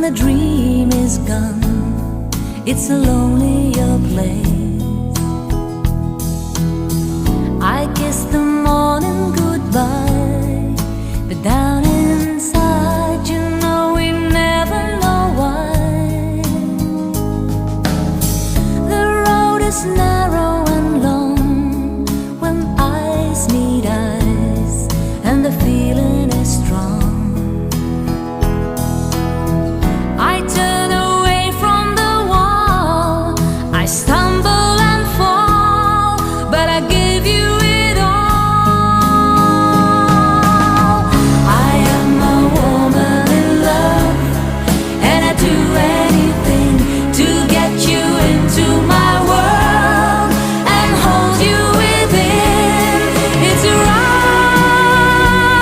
the dream is gone, it's a lonelier place. I kiss the morning goodbye,